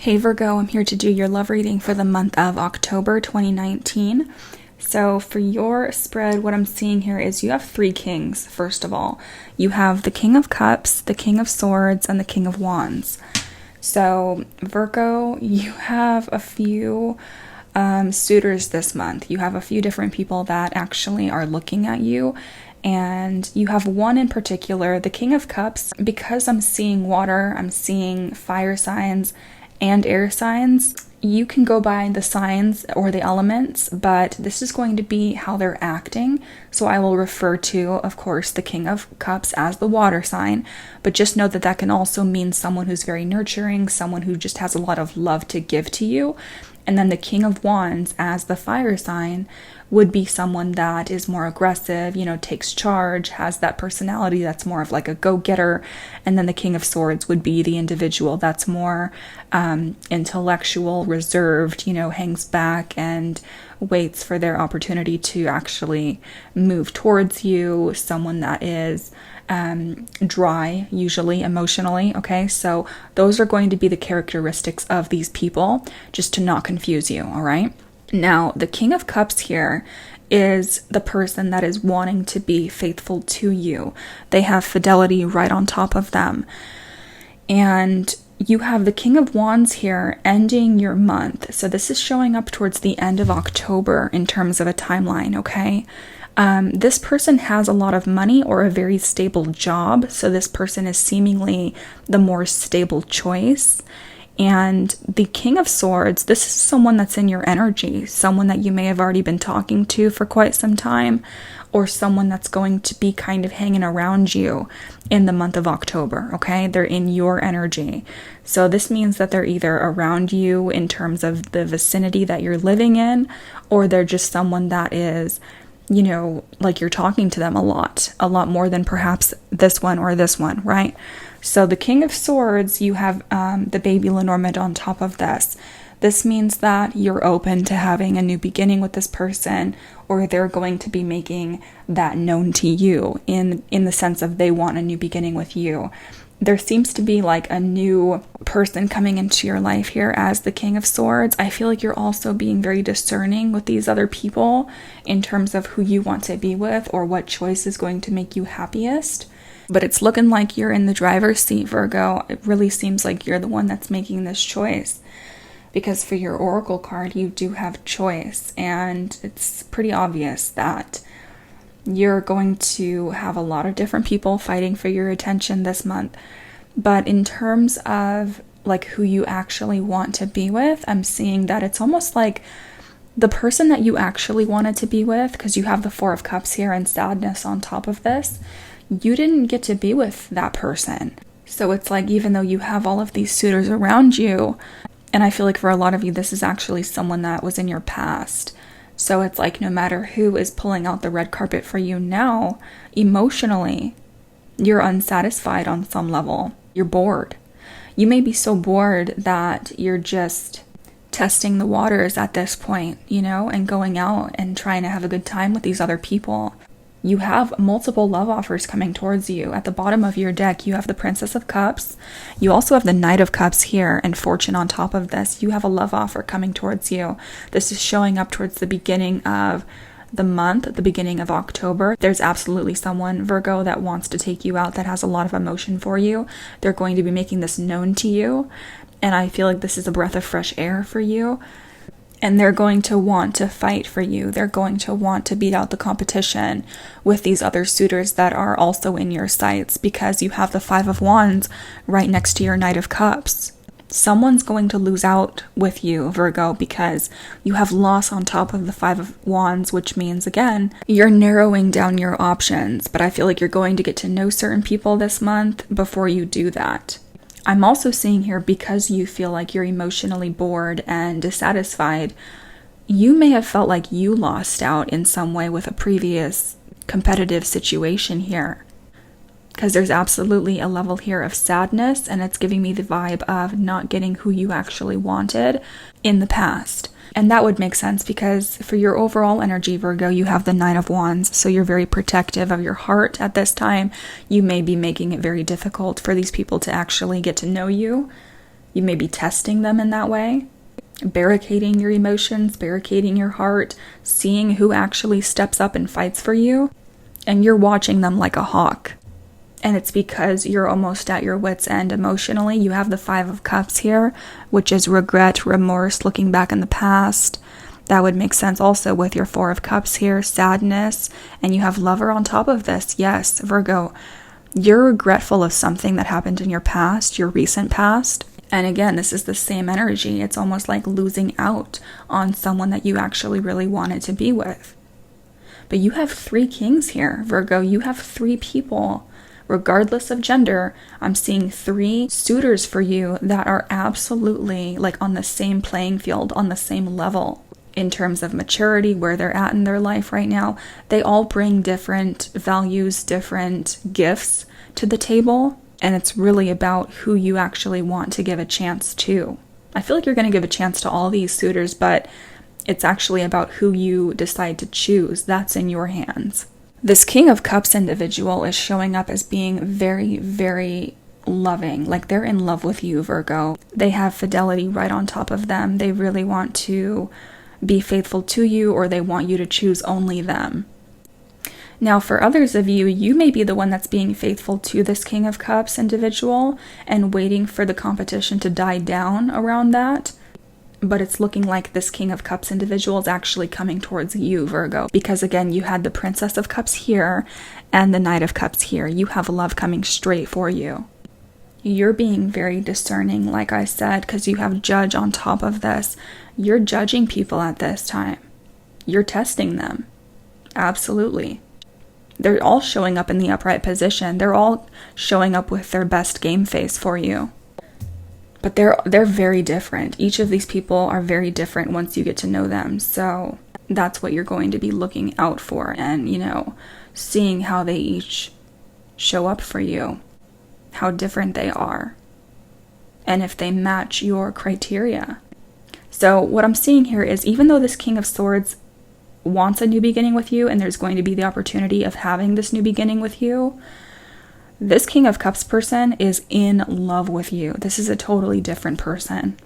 Hey Virgo, I'm here to do your love reading for the month of October 2019. So for your spread, what I'm seeing here is you have three kings, first of all. You have the King of Cups, the King of Swords, and the King of Wands. So Virgo, you have a few suitors this month. You have a few different people that actually are looking at you. And you have one in particular, the King of Cups. Because I'm seeing water, I'm seeing fire signs, and air signs, you can go by the signs or the elements, but this is going to be how they're acting. So I will refer to, of course, the King of Cups as the water sign, but just know that that can also mean someone who's very nurturing, someone who just has a lot of love to give to you. And then the King of Wands as the fire sign would be someone that is more aggressive, takes charge, has that personality that's more of like a go-getter. And then the King of Swords would be the individual that's more intellectual, reserved, hangs back and waits for their opportunity to actually move towards you. Someone that is dry, usually emotionally. Okay, so those are going to be the characteristics of these people, just to not confuse you. All right. Now, the King of Cups here is the person that is wanting to be faithful to you. They have fidelity right on top of them. And you have the King of Wands here ending your month. So this is showing up towards the end of October in terms of a timeline, okay? This person has a lot of money or a very stable job. So this person is seemingly the more stable choice. And the King of Swords, this is someone that's in your energy, someone that you may have already been talking to for quite some time, or someone that's going to be kind of hanging around you in the month of October, okay? They're in your energy. So this means that they're either around you in terms of the vicinity that you're living in, or they're just someone that is, like you're talking to them a lot more than perhaps this one or this one, right? So the King of Swords, you have the baby Lenormand on top of this. This means that you're open to having a new beginning with this person, or they're going to be making that known to you in the sense of they want a new beginning with you. There seems to be like a new person coming into your life here as the King of Swords. I feel like you're also being very discerning with these other people in terms of who you want to be with or what choice is going to make you happiest. But it's looking like you're in the driver's seat, Virgo. It really seems like you're the one that's making this choice. Because for your oracle card, you do have choice. And it's pretty obvious that you're going to have a lot of different people fighting for your attention this month. But in terms of like who you actually want to be with, I'm seeing that it's almost like the person that you actually wanted to be with, because you have the Four of Cups here and sadness on top of this, you didn't get to be with that person. So it's like, even though you have all of these suitors around you, and I feel like for a lot of you, this is actually someone that was in your past. So it's like, no matter who is pulling out the red carpet for you now, emotionally, you're unsatisfied on some level. You're bored. You may be so bored that you're just testing the waters at this point, and going out and trying to have a good time with these other people. You have multiple love offers coming towards you. At the bottom of your deck, you have the Princess of Cups. You also have the Knight of Cups here and Fortune on top of this. You have a love offer coming towards you. This is showing up towards the beginning of the month, at the beginning of October. There's absolutely someone, Virgo, that wants to take you out, that has a lot of emotion for you. They're going to be making this known to you. And I feel like this is a breath of fresh air for you. And they're going to want to fight for you. They're going to want to beat out the competition with these other suitors that are also in your sights, because you have the Five of Wands right next to your Knight of Cups. Someone's going to lose out with you, Virgo, because you have loss on top of the Five of Wands, which means, again, you're narrowing down your options. But I feel like you're going to get to know certain people this month before you do that. I'm also seeing here, because you feel like you're emotionally bored and dissatisfied, you may have felt like you lost out in some way with a previous competitive situation here. Because there's absolutely a level here of sadness, and it's giving me the vibe of not getting who you actually wanted in the past. And that would make sense, because for your overall energy, Virgo, you have the Nine of Wands. So you're very protective of your heart at this time. You may be making it very difficult for these people to actually get to know you. You may be testing them in that way, barricading your emotions, barricading your heart, seeing who actually steps up and fights for you, and you're watching them like a hawk. And it's because you're almost at your wit's end emotionally. You have the 5 of Cups here, which is regret, remorse, looking back in the past. That would make sense also with your 4 of Cups here, sadness, and you have Lover on top of this. Yes, Virgo, you're regretful of something that happened in your past, your recent past. And again, this is the same energy. It's almost like losing out on someone that you actually really wanted to be with. But you have 3 kings here, Virgo. You have 3 people. Regardless of gender, I'm seeing 3 suitors for you that are absolutely like on the same playing field, on the same level in terms of maturity, where they're at in their life right now. They all bring different values, different gifts to the table, and it's really about who you actually want to give a chance to. I feel like you're going to give a chance to all these suitors, but it's actually about who you decide to choose. That's in your hands. This King of Cups individual is showing up as being very, very loving. Like they're in love with you, Virgo. They have fidelity right on top of them. They really want to be faithful to you, or they want you to choose only them. Now, for others of you, you may be the one that's being faithful to this King of Cups individual and waiting for the competition to die down around that. But it's looking like this King of Cups individual is actually coming towards you, Virgo. Because again, you had the Princess of Cups here and the Knight of Cups here. You have love coming straight for you. You're being very discerning, like I said, because you have Judge on top of this. You're judging people at this time. You're testing them. Absolutely. They're all showing up in the upright position. They're all showing up with their best game face for you. But they're very different. Each of these people are very different once you get to know them. So that's what you're going to be looking out for and, seeing how they each show up for you, how different they are, and if they match your criteria. So what I'm seeing here is even though this King of Swords wants a new beginning with you, and there's going to be the opportunity of having this new beginning with you, this King of Cups person is in love with you. This is a totally different person.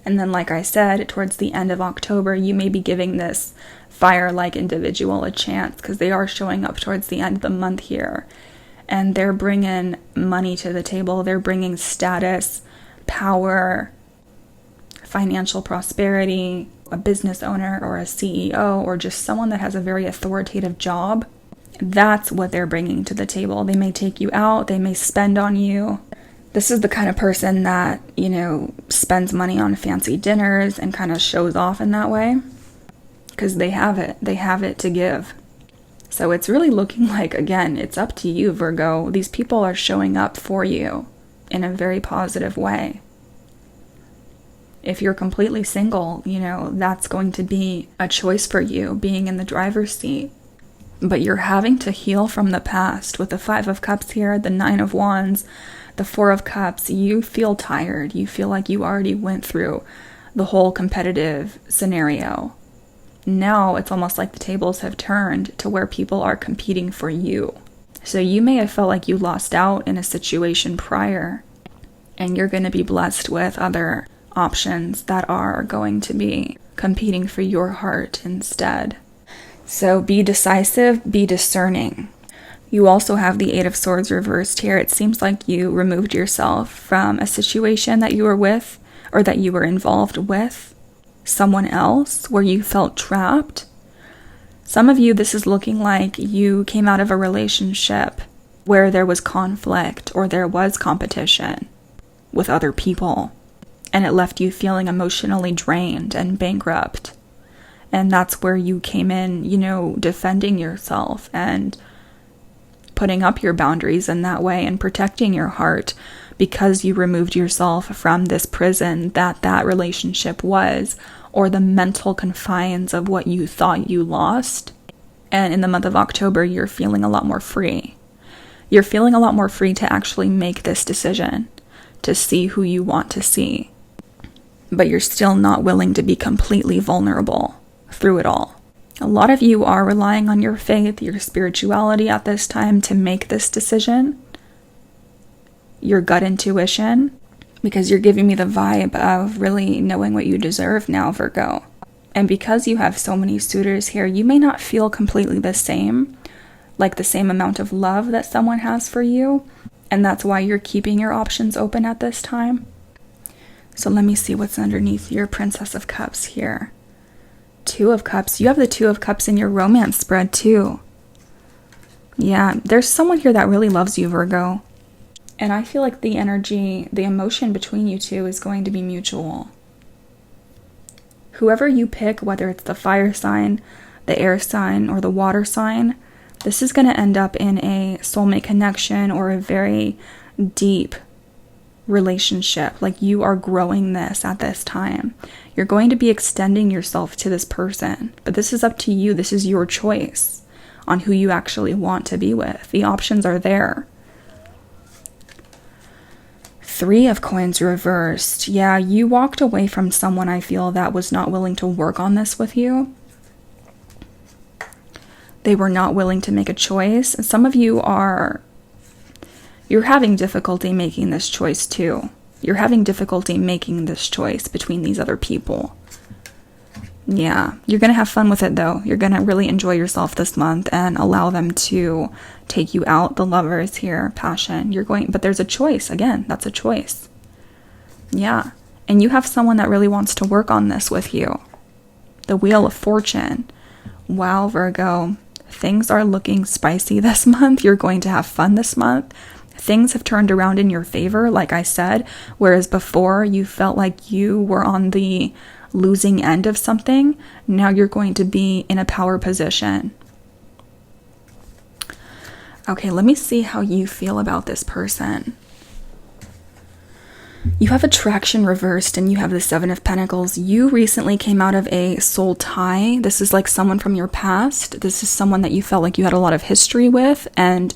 And then, like I said, towards the end of October, you may be giving this fire-like individual a chance because they are showing up towards the end of the month here. And they're bringing money to the table. They're bringing status, power, financial prosperity, a business owner or a CEO or just someone that has a very authoritative job. That's what they're bringing to the table. They may take you out. They may spend on you. This is the kind of person that, spends money on fancy dinners and kind of shows off in that way because they have it. They have it to give. So it's really looking like, again, it's up to you, Virgo. These people are showing up for you in a very positive way. If you're completely single, that's going to be a choice for you, being in the driver's seat. But you're having to heal from the past. With the 5 of Cups here, the 9 of Wands, the 4 of Cups, you feel tired. You feel like you already went through the whole competitive scenario. Now it's almost like the tables have turned to where people are competing for you. So you may have felt like you lost out in a situation prior, and you're going to be blessed with other options that are going to be competing for your heart instead. So be decisive, be discerning. You also have the 8 of Swords reversed here. It seems like you removed yourself from a situation that you were with or that you were involved with someone else where you felt trapped. Some of you, this is looking like you came out of a relationship where there was conflict or there was competition with other people, and it left you feeling emotionally drained and bankrupt. And that's where you came in, defending yourself and putting up your boundaries in that way and protecting your heart because you removed yourself from this prison that relationship was, or the mental confines of what you thought you lost. And in the month of October, you're feeling a lot more free. You're feeling a lot more free to actually make this decision, to see who you want to see. But you're still not willing to be completely vulnerable through it all. A lot of you are relying on your faith, your spirituality at this time to make this decision, your gut intuition, because you're giving me the vibe of really knowing what you deserve now, Virgo. And because you have so many suitors here, you may not feel completely the same, like the same amount of love that someone has for you. And that's why you're keeping your options open at this time. So let me see what's underneath your Princess of Cups here. Two of Cups. You have the Two of Cups in your romance spread too. Yeah, there's someone here that really loves you, Virgo. And I feel like the energy, the emotion between you two is going to be mutual. Whoever you pick, whether it's the fire sign, the air sign, or the water sign, this is going to end up in a soulmate connection or a very deep relationship. Like, you are growing this at this time. You're going to be extending yourself to this person, but this is up to you. This is your choice on who you actually want to be with. The options are there. Three of Coins reversed. Yeah, you walked away from someone, I feel, that was not willing to work on this with you. They were not willing to make a choice. And some of you you're having difficulty making this choice too. You're having difficulty making this choice between these other people. Yeah, you're going to have fun with it though. You're going to really enjoy yourself this month and allow them to take you out. The Lovers here, passion. But there's a choice. Again, that's a choice. Yeah. And you have someone that really wants to work on this with you. The Wheel of Fortune. Wow, Virgo. Things are looking spicy this month. You're going to have fun this month. Things have turned around in your favor, like I said, whereas before you felt like you were on the losing end of something. Now you're going to be in a power position. Okay, let me see how you feel about this person. You have attraction reversed and you have the Seven of Pentacles. You recently came out of a soul tie. This is like someone from your past. This is someone that you felt like you had a lot of history with, and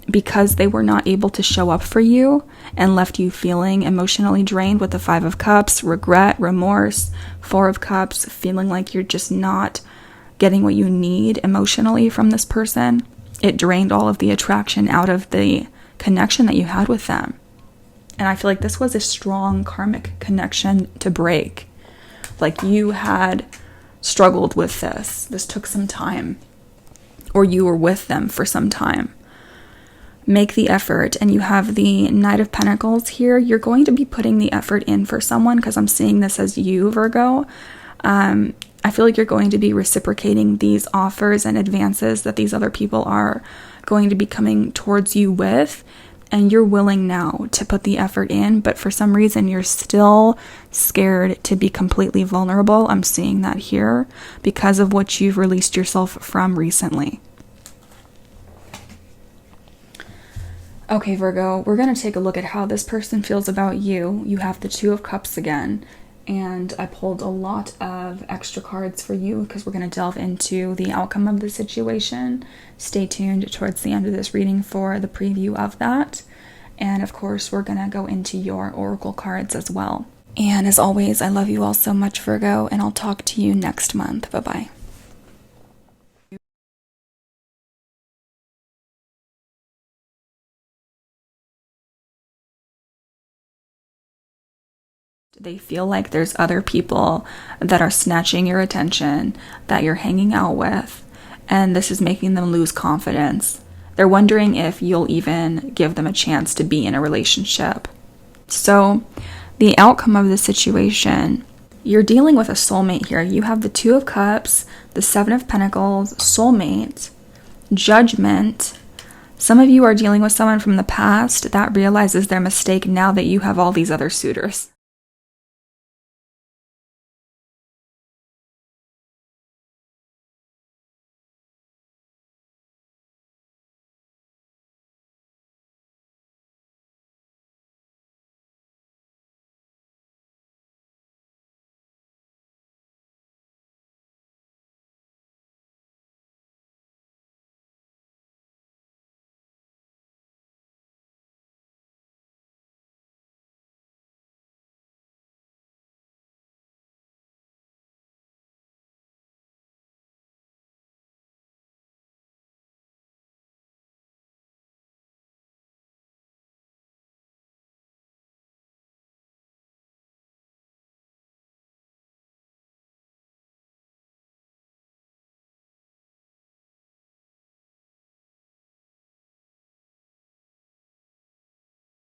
because they were not able to show up for you and left you feeling emotionally drained with the Five of Cups, regret, remorse, Four of Cups, feeling like you're just not getting what you need emotionally from this person. It drained all of the attraction out of the connection that you had with them. And I feel like this was a strong karmic connection to break. Like, you had struggled with this. This took some time. Or you were with them for some time. Make the effort. And you have the Knight of Pentacles here. You're going to be putting the effort in for someone, because I'm seeing this as you, Virgo. I feel like you're going to be reciprocating these offers and advances that these other people are going to be coming towards you with. And you're willing now to put the effort in, but for some reason you're still scared to be completely vulnerable. I'm seeing that here because of what you've released yourself from recently. Okay, Virgo, we're going to take a look at how this person feels about you. You have the Two of Cups again, and I pulled a lot of extra cards for you because we're going to delve into the outcome of the situation. Stay tuned towards the end of this reading for the preview of that. And of course, we're going to go into your oracle cards as well. And as always, I love you all so much, Virgo, and I'll talk to you next month. Bye-bye. They feel like there's other people that are snatching your attention, that you're hanging out with, and this is making them lose confidence. They're wondering if you'll even give them a chance to be in a relationship. So, the outcome of the situation, you're dealing with a soulmate here. You have the Two of Cups, the Seven of Pentacles, soulmate, Judgment. Some of you are dealing with someone from the past that realizes their mistake now that you have all these other suitors.